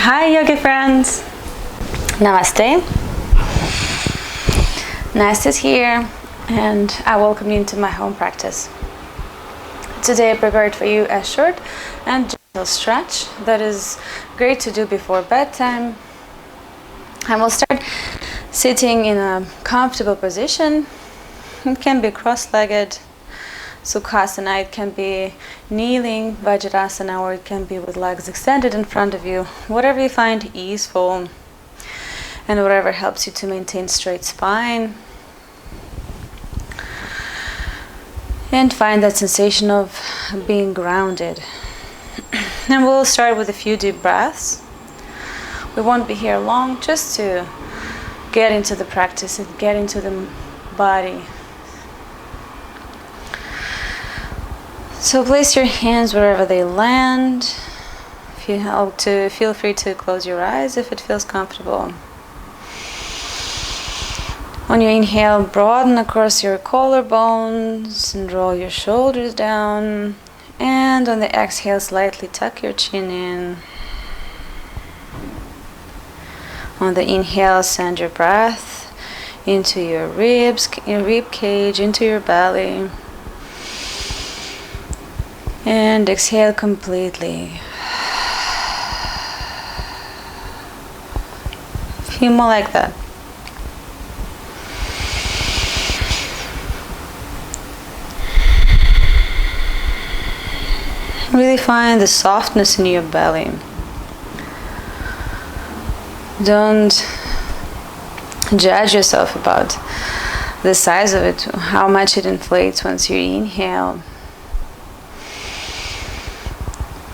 Hi yogi friends, Namaste. Nast is here and I welcome you into my home practice. Today I prepared for you a short and gentle stretch that is great to do before bedtime. And we'll start sitting in a comfortable position. It can be cross-legged, Sukhasana, it can be kneeling, Vajrasana, or it can be with legs extended in front of you. Whatever you find easeful and whatever helps you to maintain straight spine. And find that sensation of being grounded. And we'll start with a few deep breaths. We won't be here long, just to get into the practice and get into the body. So place your hands wherever they land. Feel free to close your eyes if it feels comfortable. On your inhale, broaden across your collarbones and roll your shoulders down. And on the exhale, slightly tuck your chin in. On the inhale, send your breath into your ribs, your rib cage, into your belly. And exhale completely. A few more like that. Really find the softness in your belly. Don't judge yourself about the size of it, how much it inflates once you inhale.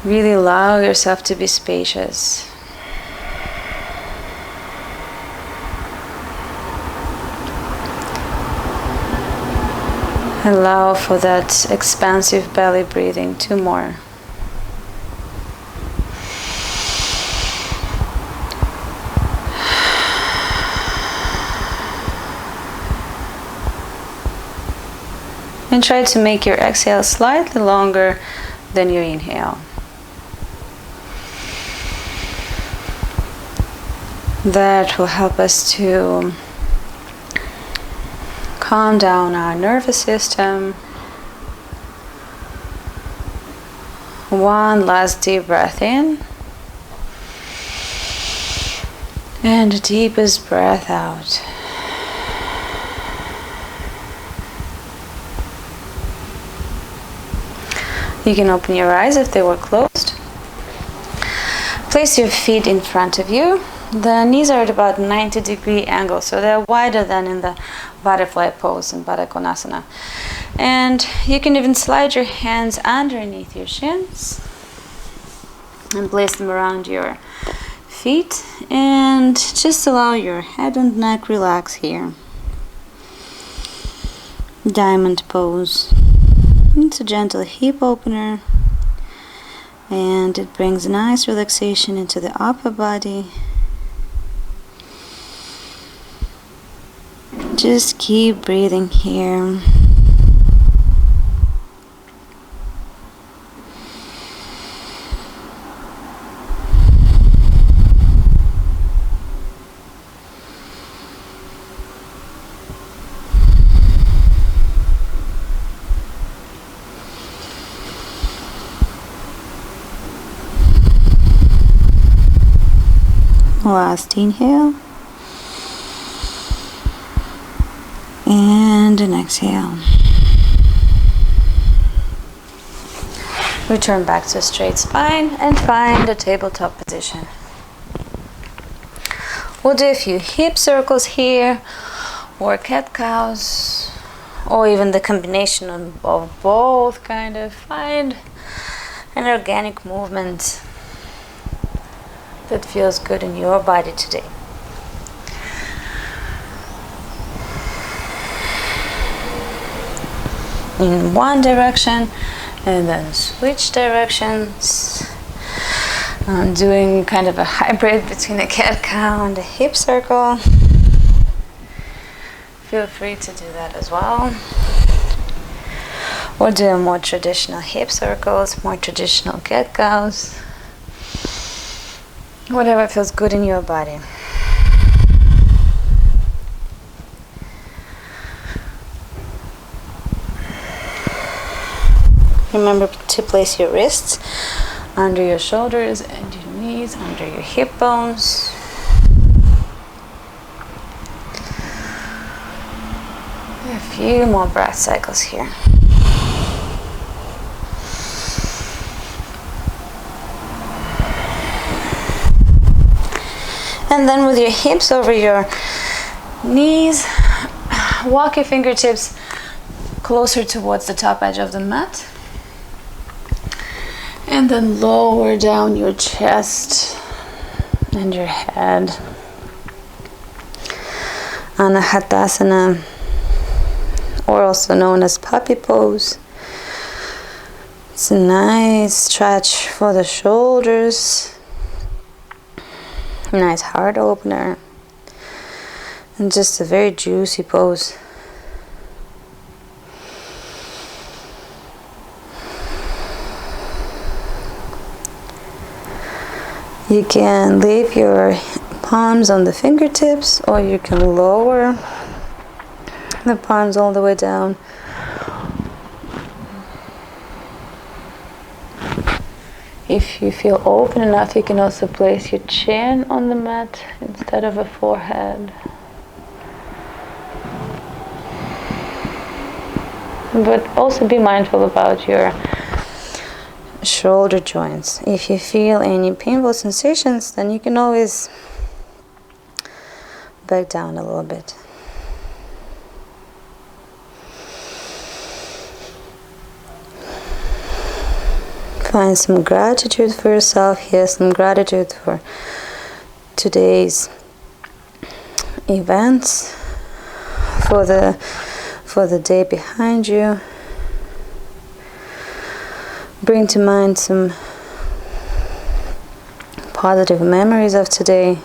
Really allow yourself to be spacious. Allow for that expansive belly breathing. 2 more. And try to make your exhale slightly longer than your inhale. That will help us to calm down our nervous system. 1 last deep breath in. And the deepest breath out. You can open your eyes if they were closed. Place your feet in front of you. The knees are at about 90-degree angle, so they're wider than in the butterfly pose in Baddha Konasana. And you can even slide your hands underneath your shins and place them around your feet, and just allow your head and neck relax here. Diamond pose. It's a gentle hip opener, and it brings a nice relaxation into the upper body. Just keep breathing here. Last inhale. And an exhale. Return back to a straight spine and find a tabletop position. We'll do a few hip circles here, or cat-cows, or even the combination of both, kind of. Find an organic movement that feels good in your body today. In one direction and then switch directions. I'm doing kind of a hybrid between a cat-cow and a hip circle. Feel free to do that as well. Or do more traditional hip circles, more traditional cat-cows. whatever feels good in your body. Remember to place your wrists under your shoulders and your knees, under your hip bones. A few more breath cycles here. And then with your hips over your knees, walk your fingertips closer towards the top edge of the mat. And then lower down your chest and your head. Anahatasana, or also known as puppy pose. It's a nice stretch for the shoulders. Nice heart opener. And just a very juicy pose. You can leave your palms on the fingertips, or you can lower the palms all the way down. If you feel open enough, you can also place your chin on the mat instead of a forehead. But also be mindful about your shoulder joints. If you feel any painful sensations, then you can always back down a little bit. Find some gratitude for yourself here, some gratitude for today's events, for the day behind you. Bring to mind some positive memories of today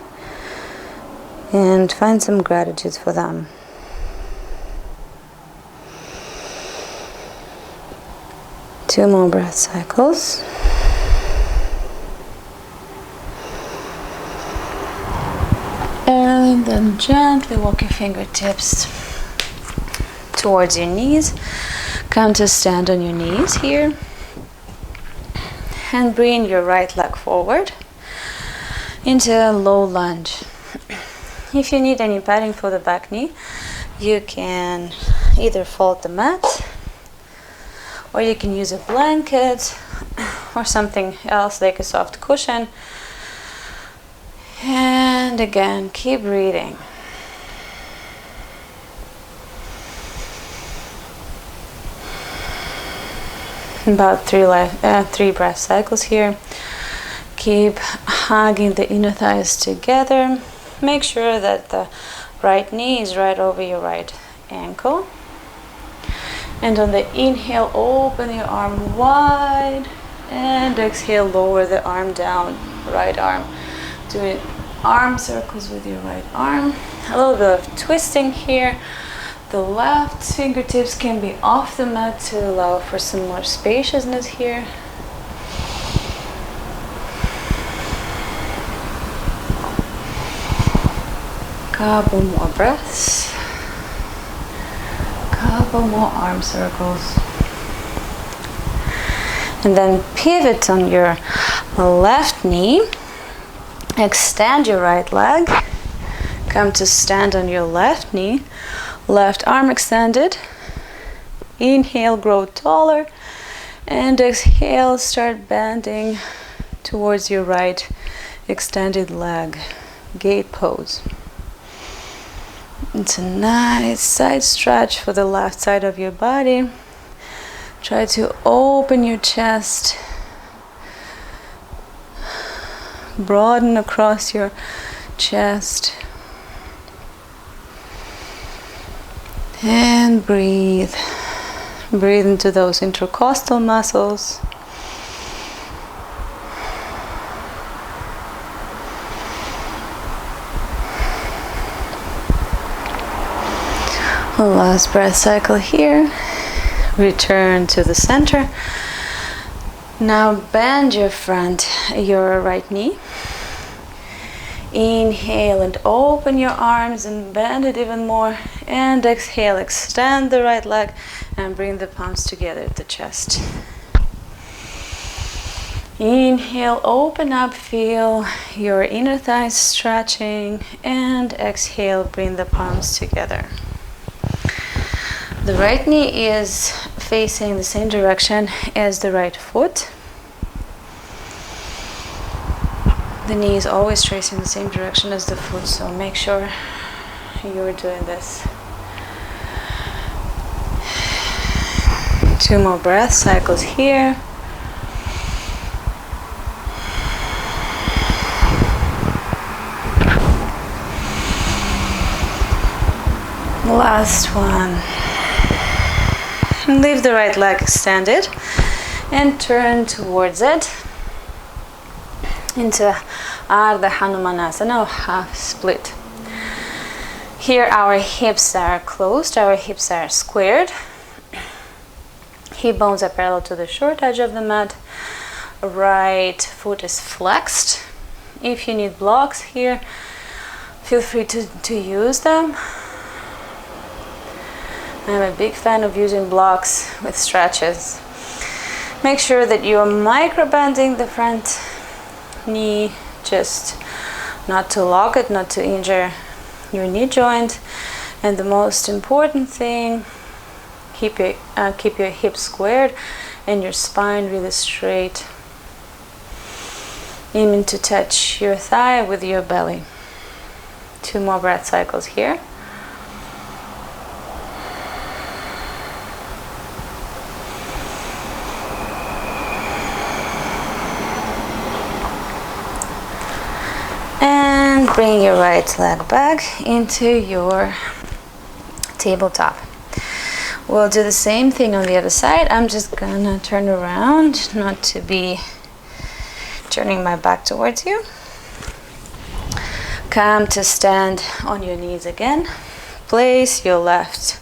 and find some gratitude for them. Two more breath cycles. And then gently walk your fingertips towards your knees. Come to stand on your knees here. And bring your right leg forward into a low lunge. If you need any padding for the back knee, you can either fold the mat, or you can use a blanket or something else like a soft cushion. And again, keep breathing. About three breath cycles here. Keep hugging the inner thighs together. Make sure that the right knee is right over your right ankle. And on the inhale, open your arm wide. And exhale, lower the arm down, right arm. Doing arm circles with your right arm. A little bit of twisting here. The left fingertips can be off the mat to allow for some more spaciousness here. Couple more breaths. Couple more arm circles. And then pivot on your left knee. Extend your right leg. Come to stand on your left knee. Left arm extended. Inhale, grow taller. And exhale, start bending towards your right extended leg. Gate pose. It's a nice side stretch for the left side of your body. Try to open your chest. Broaden across your chest. And breathe. Breathe into those intercostal muscles. Last breath cycle here. Return to the center. Now bend your right knee. Inhale and open your arms and bend it even more. And exhale, extend the right leg and bring the palms together at the chest. Inhale, open up, feel your inner thighs stretching. And exhale, bring the palms together. The right knee is facing the same direction as the right foot. The knee is always tracing the same direction as the foot, so make sure you're doing this. 2 more breath cycles here. Last one. Leave the right leg extended and turn towards it into Ardha Hanumanasana, or half split. Here our hips are closed, our hips are squared. Hip bones are parallel to the short edge of the mat. Right foot is flexed. If you need blocks here, feel free to use them. I'm a big fan of using blocks with stretches. Make sure that you're micro bending the front knee, just not to lock it, not to injure your knee joint. And the most important thing, keep your hips squared and your spine really straight. Aiming to touch your thigh with your belly. 2 more breath cycles here. And bring your right leg back into your tabletop. We'll do the same thing on the other side. I'm just gonna turn around, not to be turning my back towards you. Come to stand on your knees again. Place your left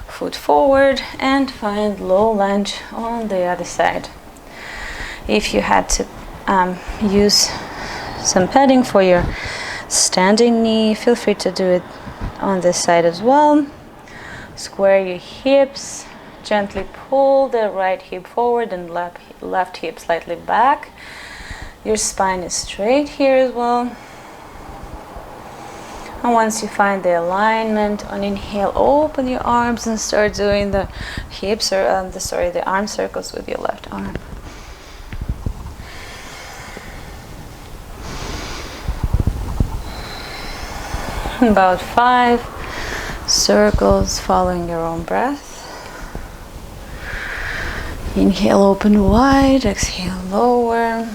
foot forward and find low lunge on the other side. If you had to use some padding for your standing knee, feel free to do it on this side as well. Square your hips, gently pull the right hip forward and left hip slightly back. Your spine is straight here as well. And once you find the alignment, on inhale, open your arms and start doing the hips or the arm circles with your left arm. About 5 circles following your own breath. Inhale, open wide, exhale, lower.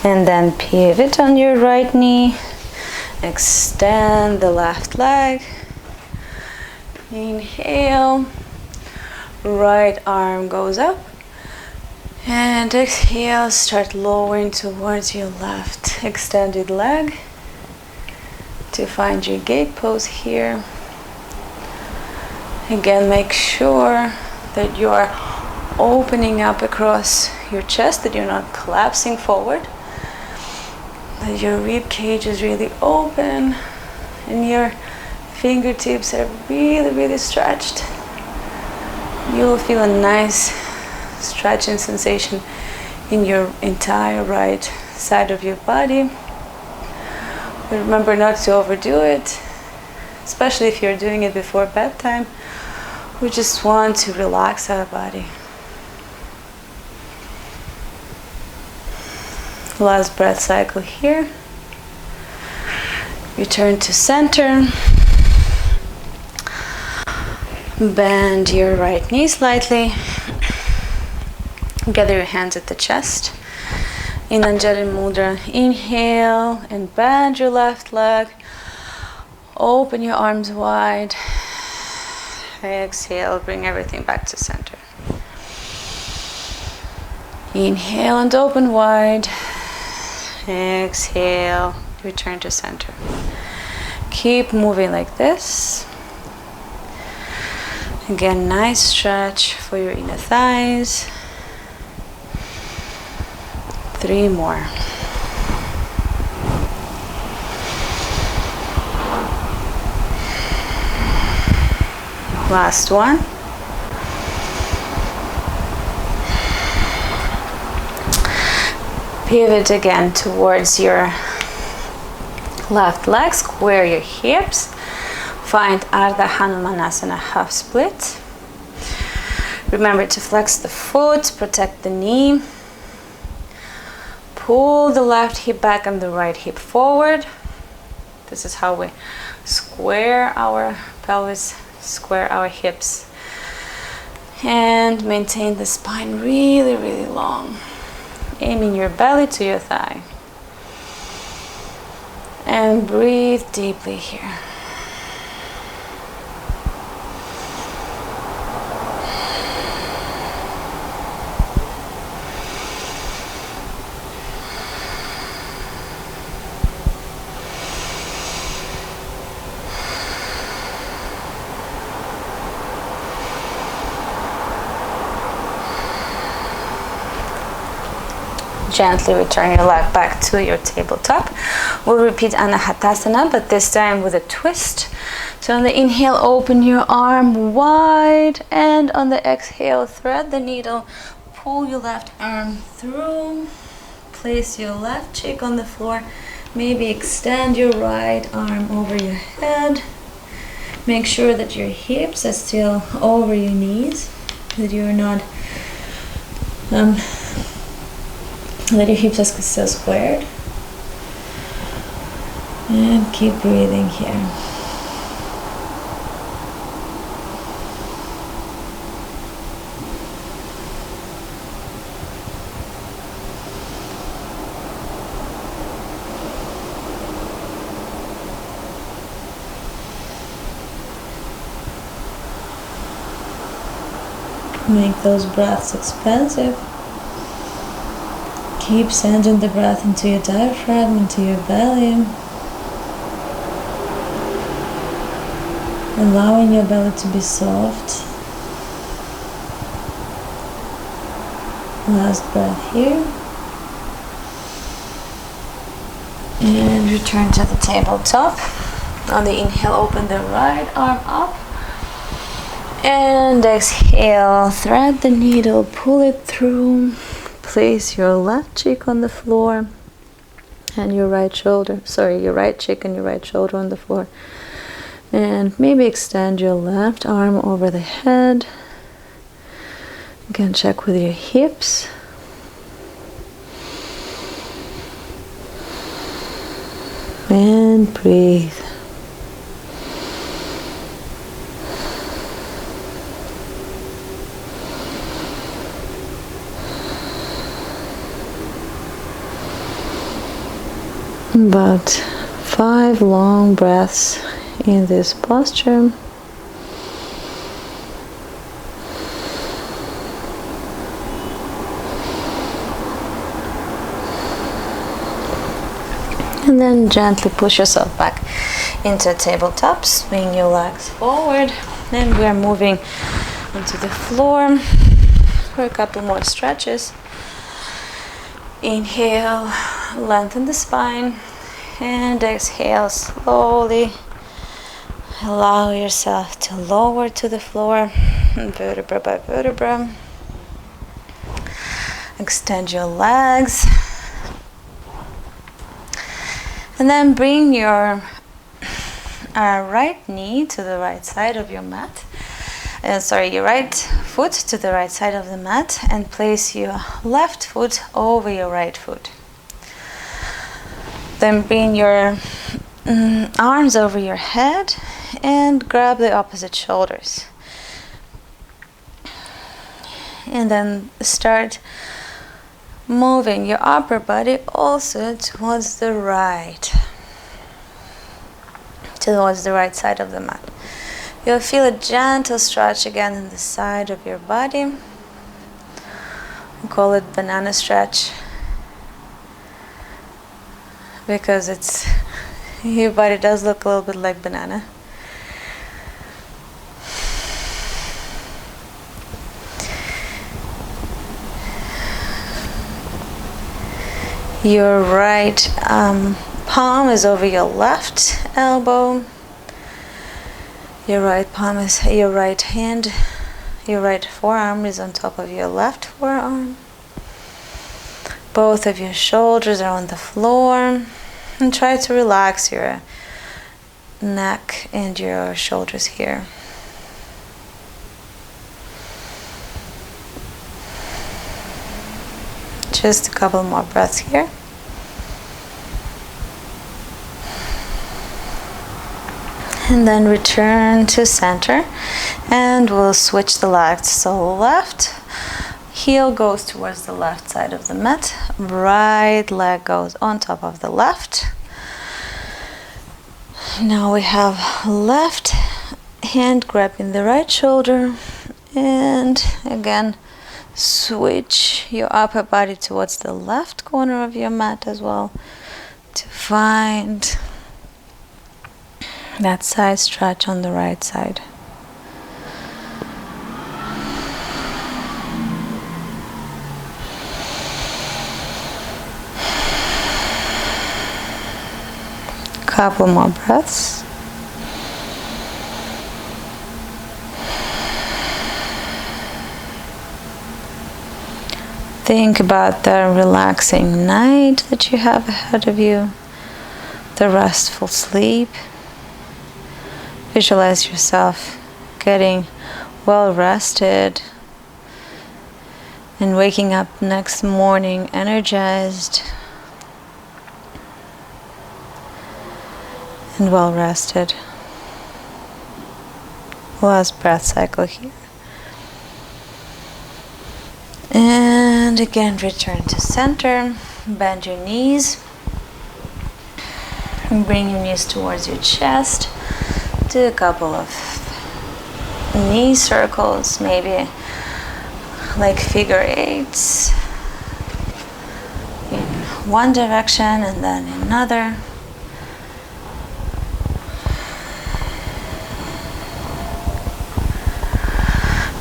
And then pivot on your right knee. Extend the left leg. Inhale, right arm goes up. And exhale, start lowering towards your left extended leg to find your gate pose here. Again, make sure that you are opening up across your chest, that you're not collapsing forward, that your rib cage is really open and your fingertips are really, really stretched. You will feel a nice stretching sensation in your entire right side of your body. But remember not to overdo it, especially if you're doing it before bedtime. We just want to relax our body. Last breath cycle here. Return to center. Bend your right knee slightly. Gather your hands at the chest. In Anjali Mudra, inhale and bend your left leg. Open your arms wide. Exhale, bring everything back to center. Inhale and open wide. Exhale, return to center. Keep moving like this. Again, nice stretch for your inner thighs. 3 more. Last one. Pivot again towards your left leg, square your hips. Find Ardha Hanumanasana half split. Remember to flex the foot, protect the knee. Pull the left hip back and the right hip forward. This is how we square our pelvis, square our hips. And maintain the spine really, really long. Aiming your belly to your thigh. And breathe deeply here. Gently return your leg back to your tabletop. We'll repeat Anahatasana, but this time with a twist. So on the inhale, open your arm wide, and on the exhale, thread the needle. Pull your left arm through. Place your left cheek on the floor. Maybe extend your right arm over your head. Make sure that your hips are still over your knees, that you're not that your hips are still squared. And keep breathing here. Make those breaths expansive. Keep sending the breath into your diaphragm, into your belly. Allowing your belly to be soft. Last breath here. And return to the tabletop. On the inhale, open the right arm up. And exhale, thread the needle, pull it through. Place your left cheek on the floor and your right cheek and your right shoulder on the floor. And maybe extend your left arm over the head. Again, check with your hips. And breathe. About 5 long breaths in this posture. And then gently push yourself back into tabletop. Swing your legs forward. And we're moving onto the floor for a couple more stretches. Inhale, lengthen the spine, and exhale slowly. Allow yourself to lower to the floor, vertebra by vertebra. Extend your legs. And then bring your right knee to the right side of your mat. Your right foot to the right side of the mat, and place your left foot over your right foot. Then bring your arms over your head and grab the opposite shoulders. And then start moving your upper body also towards the right side of the mat. You'll feel a gentle stretch again in the side of your body. We call it banana stretch because your body does look a little bit like banana. Your right palm is over your left elbow. Your right palm is your right hand. Your right forearm is on top of your left forearm. Both of your shoulders are on the floor. And try to relax your neck and your shoulders here. Just a couple more breaths here. And then return to center, and we'll switch the legs. So left heel goes towards the left side of the mat, right leg goes on top of the left. Now we have left hand grabbing the right shoulder, and again switch your upper body towards the left corner of your mat as well to find that side stretch on the right side. Couple more breaths. Think about the relaxing night that you have ahead of you, the restful sleep. Visualize yourself getting well rested and waking up next morning energized and well rested. Last breath cycle here. And again, return to center. Bend your knees. And bring your knees towards your chest. Do a couple of knee circles, maybe like figure eights in one direction and then another.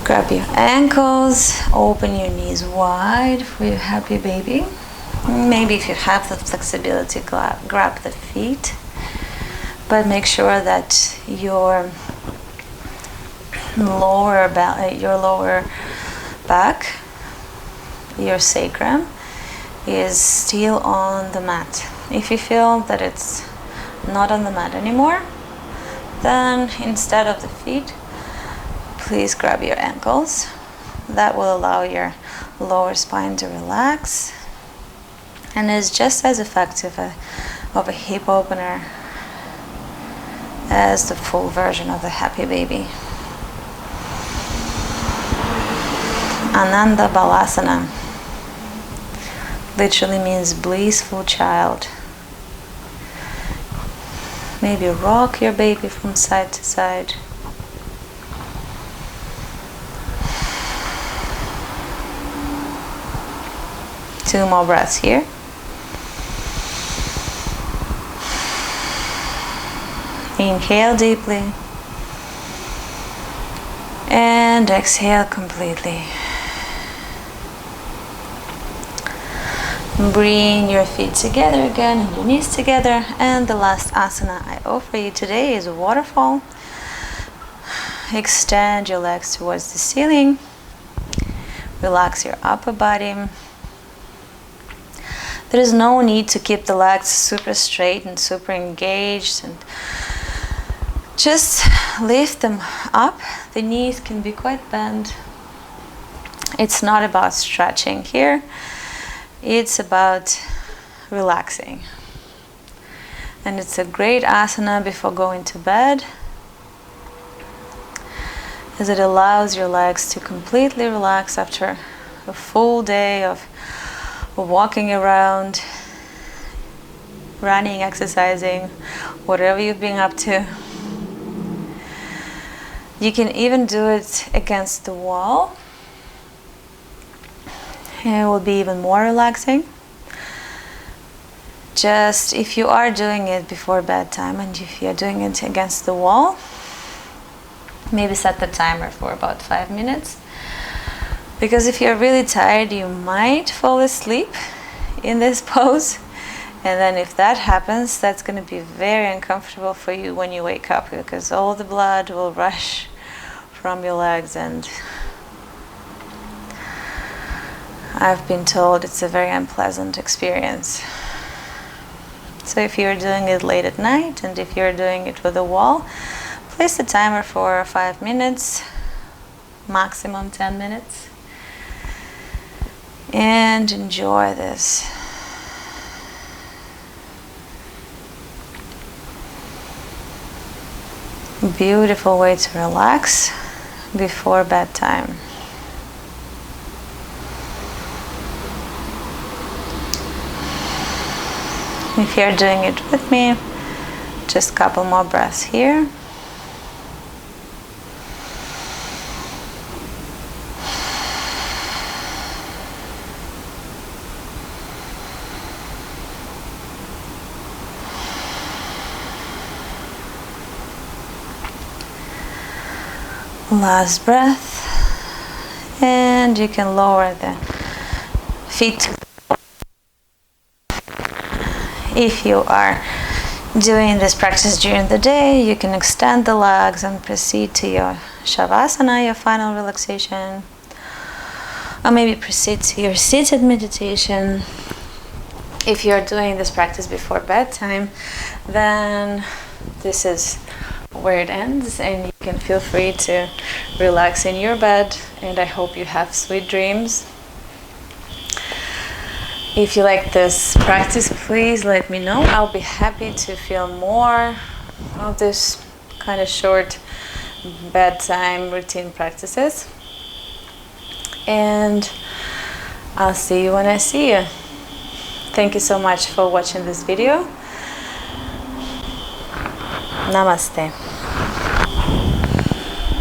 Grab your ankles, open your knees wide for your happy baby. Maybe if you have the flexibility, grab the feet. But make sure that your lower back, your sacrum, is still on the mat. If you feel that it's not on the mat anymore, then instead of the feet, please grab your ankles. That will allow your lower spine to relax and is just as effective of a hip opener as the full version of the happy baby. Ananda Balasana literally means blissful child. Maybe rock your baby from side to side. Two more breaths here. Inhale deeply and exhale completely. Bring your feet together again and your knees together. And the last asana I offer you today is a waterfall. Extend your legs towards the ceiling. Relax your upper body. There is no need to keep the legs super straight and super engaged, and just lift them up. The knees can be quite bent. It's not about stretching here. It's about relaxing. And it's a great asana before going to bed, as it allows your legs to completely relax after a full day of walking around, running, exercising, whatever you've been up to. You can even do it against the wall. It will be even more relaxing. Just if you are doing it before bedtime and if you're doing it against the wall, maybe set the timer for about 5 minutes. Because if you're really tired, you might fall asleep in this pose. And then if that happens, that's going to be very uncomfortable for you when you wake up, because all the blood will rush from your legs, and I've been told it's a very unpleasant experience. So if you're doing it late at night, and if you're doing it with a wall, place the timer for 5 minutes, maximum 10 minutes, and enjoy this. Beautiful way to relax before bedtime. If you're doing it with me, just a couple more breaths here. Last breath, and you can lower the feet. If you are doing this practice during the day, you can extend the legs and proceed to your Shavasana, your final relaxation, or maybe proceed to your seated meditation. If you're doing this practice before bedtime, then this is where it ends, and you can feel free to relax in your bed, and I hope you have sweet dreams. If you like this practice, please let me know. I'll be happy to film more of this kind of short bedtime routine practices, and I'll see you when I see you. Thank you so much for watching this video. Namaste.